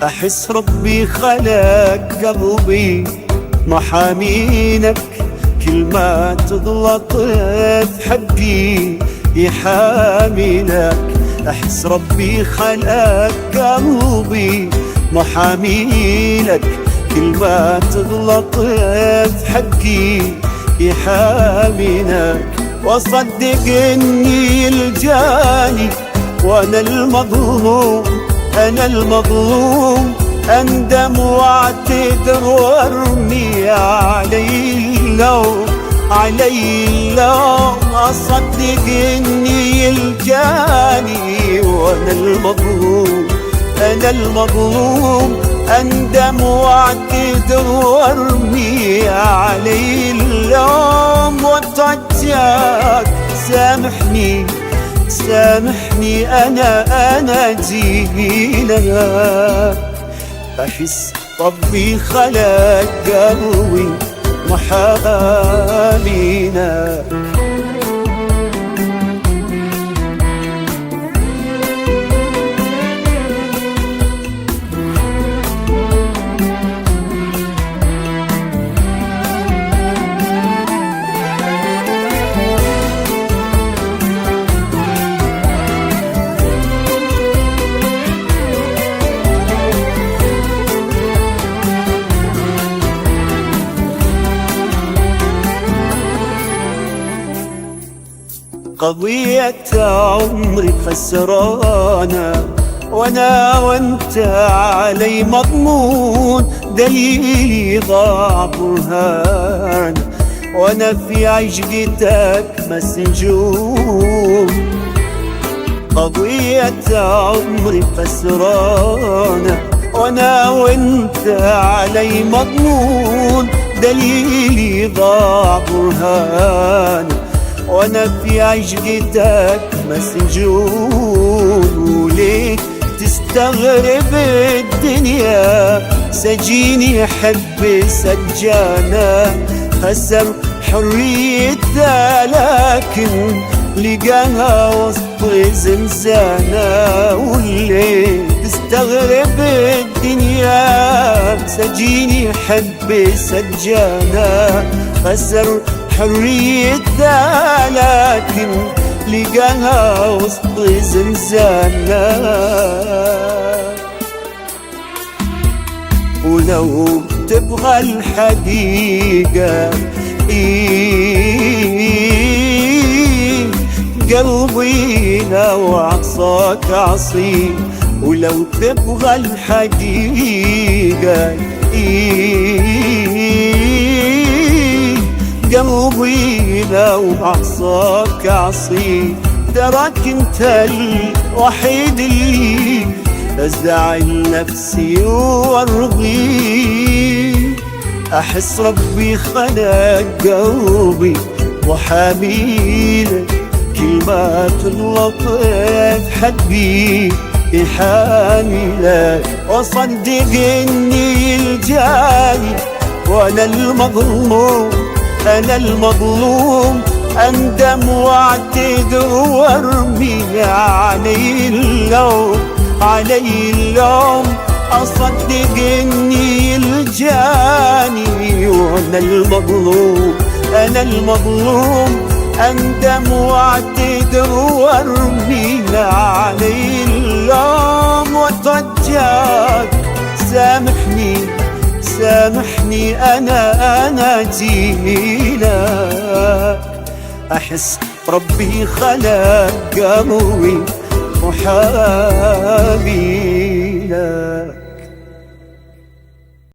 أحس ربي خلق قلبي محامينك، كل ما تغلط في حقي يحامينك. أحس ربي خلق قلبي محامينك، كل ما تغلط في حقي يحامينك. وصدق إني الجاني وأنا المظلوم، أنا المظلوم، أندم واعتذر وارمي علي اللوم، علي اللوم. أصدق إني الجاني وأنا المظلوم، أنا المظلوم، أندم واعتذر وارمي علي اللوم. واترجاك سامحني، سامحني، أنا جيلك. أحس ربي خلق قلبي محامينك. قضية عمري خسرانة وانا وانت علي مضمون، دليلي ضاع برهان وانا في عشقتك مسجون. قضية عمري خسرانة وانا وانت علي مضمون، دليلي ضاع برهان وانا في عشقتك مسجون. وليه تستغرب الدنيا سجيني حب سجانة، خسر حريتها لكن لقاها وسط زنزانة. وليه تستغرب الدنيا سجيني حب سجانة، خسر حريتها لكن لقاها وسط زنزانة. ولو تبغى الحقيقة قلبي لو عصاك عصي، ولو تبغى الحقيقة قلبي لو عصاك عصي. تراك انت الوحيد اللي ازعل نفسي وارضي. احس ربي خلق قلبي وحاميلك، كل ما تغلط في حقي يحاميلك. وصدق اني الجاني وانا المظلوم، أنا المظلوم، أندم واعتذر وارمي علي اللوم، علي اللوم. أصدق إني الجاني وأنا المظلوم، أنا المظلوم، أندم واعتذر وارمي علي اللوم. واترجاك سامحني، سامحني، أنا جيلك. أحس ربي خلق قلبي محامينك.